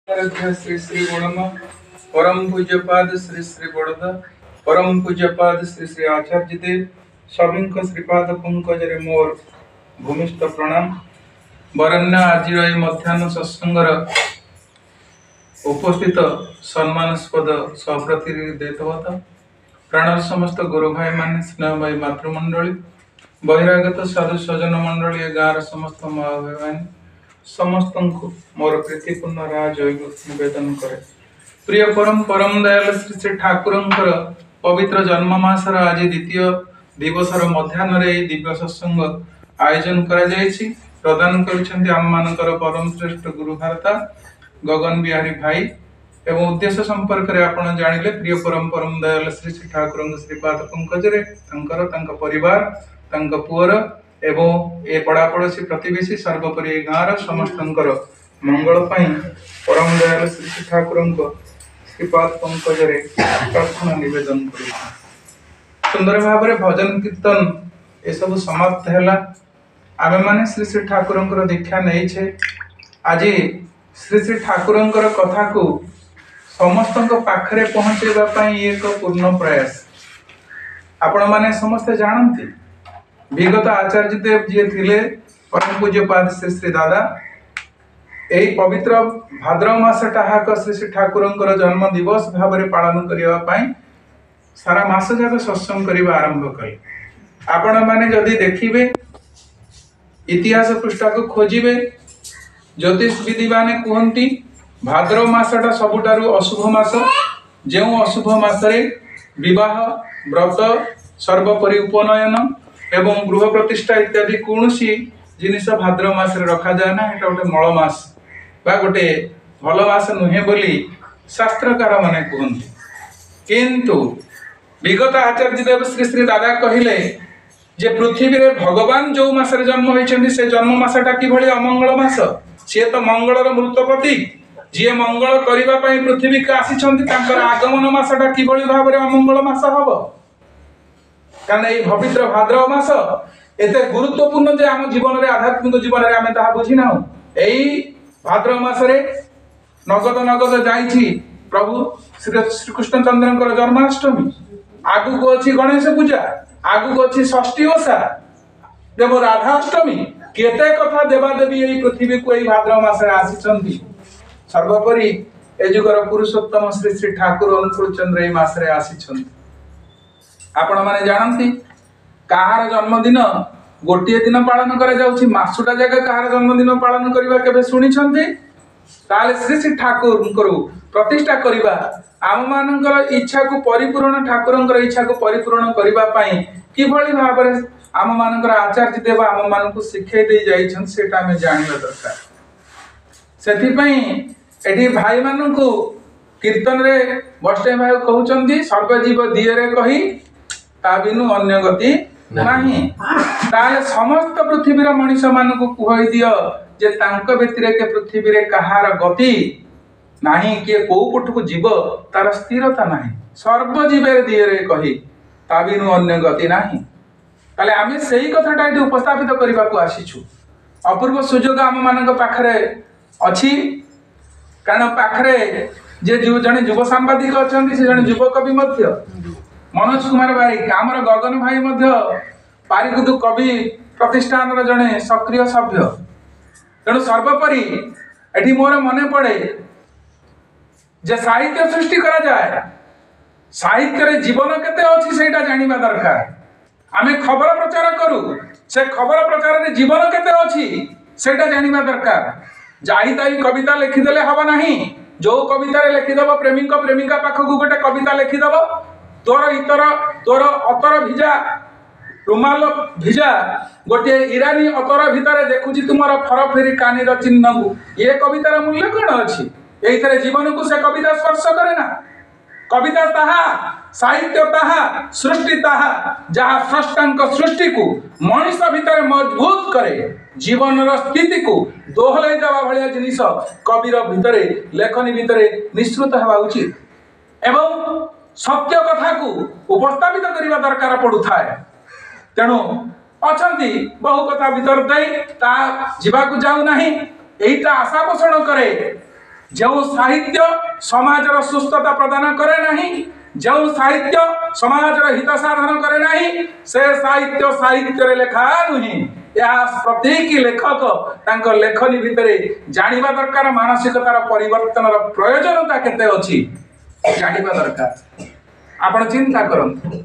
श्री श्री गुणम परम पूज्यपाद श्री श्री बड़दा परम पूज्यपाद श्री श्री आचार्य देव सभी श्रीपाद पंकजरे मोर भूमिस्थ प्रणाम। बरण्य आज मध्याह्न सत्संगर उपस्थित सम्मानस्पद सप्रतिनिधित्वत प्राण समस्त गुरु भाई मान स्नेह भाई मातृमंडली बहिरागत साधु सजन मंडली गाँव समस्त माँ भाई समस्त मोर प्रीतिपूर्ण राज निवेदन करे। प्रिय परम परम दयाल श्री श्री ठाकुर पवित्र जन्ममासर आज द्वितीय दिवसर मध्याह्न दिव्य सत्संग आयोजन करा प्रदान कर आम मानकर परम श्रेष्ठ गुरु भारता गगन बिहारी भाई एवं उद्देश्य संपर्क में आपण जानिले प्रिय परम परम दयाल श्री श्री ठाकुर श्रीपाद पंकजरे परिवार पुअर एवं ए पड़ापड़ोशी प्रतिवेशी सर्वोपरि गाँव समस्त मंगल परम दयाल श्री श्री ठाकुर श्रीपाद पंकजरे प्रार्थना निवेदन कर सुंदर भाव में भजन कीर्तन ये सब समाप्त है। आमे माने श्री श्री ठाकुर दीक्षा नहीं आज श्री श्री ठाकुर कथा को समस्त पाखरे पहुँचेगा एक पूर्ण प्रयास आपण माने समस्ते जानती। विगत आचार्य देव जी थिले परम पूज्यपाद श्री श्री दादा यही पवित्र भाद्रव मासटाक श्री श्री ठाकुर जन्म दिवस भाव में पालन करने सारा मास जाक सत्संग करने आरंभ कले। आपण माने जदि देखिबे इतिहास पृष्ठा को खोजिबे ज्योतिष विधि माने कहती भाद्रव मासटा सबुठारु अशुभ मास जो अशुभ मासरे विवाह व्रत सर्वोपरि उपनयन एवं गृह प्रतिष्ठा इत्यादि कौन जिनिस भाद्रव मास रखा जाए ना এটা गोटे मल मास बा गोटे भल मास नुहे बोली शास्त्रकार माने कहते। किंतु विगत आचार्य देव श्री श्री दादा कहले जे पृथ्वी रे भगवान जो मासरे जन्म होइछन्ति से जन्म मासटा किभଳି अमंगल मास सी तो मंगलर मृत प्रतीक जी मंगल करबा पई पृथ्वी के आसीछन्ति तांकर आगमन मासटा किभଳି भाव रे अमंगल मास हबो कारण ये पवित्र भाद्रव मास एते गुरुत्वपूर्ण जे आम जीवन रे आध्यात्मिक जीवन रे आमे ताहा बुझी ना एई भाद्रव मास रे नगद नगद जाईछि प्रभु श्री कृष्ण चंद्रकर जन्माष्टमी आगु को अछि गणेश पूजा आगु को अछि षष्ठी ओषा देव राधाष्टमी केते कथा देवा देवी एई पृथ्वी को एई भाद्रव मास रे आसीछन्ति। सर्वोपरि ए जुगर पुरुषोत्तम श्री श्री ठाकुर अनुकूल चंद्र एई मास रे आसीछन्ति। आपण माने जानती कहार जन्मदिन गोटे दिन पालन करा जाउछि मासुटा जगह कहार जन्मदिन पालन करबा केबे सुनि छन्ति ताले श्री श्री ठाकुर प्रतिष्ठा करबा आम मानकर इच्छा को परिपूर्ण ठाकुर इच्छा को परिपूर्ण करबा पई किभଳି भाव रे आम मानकर आचार्य देव आम मान को शिक्षे दे जाइछन सेटा हमें जानिबा दरकार। सेथि पई एठी भाई मान को कीर्तन रे बष्टे भाई कहउचंदी सर्वजीव दियरे कही ता बिनु अन्य गति नाही ताले समस्त पृथ्वीर मनुष्य मान को कहई दियो जे तांक व्यतिरे के पृथ्वी रे कहार गति नाही के को पटको जीव तार स्थिरता नाही सर्वजीवे दियरे कही ता बिनु अन्य गति नाही। ताले आमे सेही कथाटा एठी उपस्थापित करबा को आसीछु। अपूर्व सुयोग आम मानक पाखरे अछि कारण पाखरे जे जने युव सांबादिक अछंती से जने युव कवि मध्य मनोज कुमार बारिक आमर गगन भाई मध्य पारिकुदु कवि प्रतिष्ठान जड़े सक्रिय सभ्य तेणु सर्वोपरि एठी मोर मने पड़े जे साहित्य सृष्टि करा जाए साहित्य रे जीवन केते अछि सेटा जानिबा दरकार। आमे खबर प्रचार करू से खबर प्रचार रे जीवन केते अछि सेटा जानिबा दरकार। जाहि ताई कविता लिखि देले हबो नाही जो कविता रे लिखि दबो प्रेमिका पाखकु गोटे कविता लिखि दबो तोर इतर तोर अतर भिजा रुमाल भिजा गोटे ईरानी अतर भितर देखुची तुमर फर फेरी कानीर चिन्ह को ये कवितार मूल्य कौन अच्छी एइथरे जीवन को से कविता स्पर्श करे ना। कविता ताहा साहित्य ताहा सृष्टि ताहा जहाँ स्रष्टांक सृष्टि को मनीष भितर मजबूत करे जीवन स्थिति को दोहलाई देवा भलिया जिनिस कविर भितर लेखनी भितर निश्चित हेबा उचित एवं सत्य कथा को उपस्थापित करने दरकार पड़ू थाए। तेणु अछंती बहु कथा भीतर दे ता जीवा को जाऊ नाही एटा आशा पोषण करे जो साहित्य समाजर सुस्थता प्रदान करे नहीं, जो साहित्य समाजर हित साधन करे नहीं, से साहित्य साहित्य रे लेखा नुहे। यह प्रत्येक लेखक तांको लेखनी भितरे जानिबा दरकार मानसिकतार परिवर्तनर प्रयोजनता केते अछि जानिबा दरकार। आपण चिंता करंतु।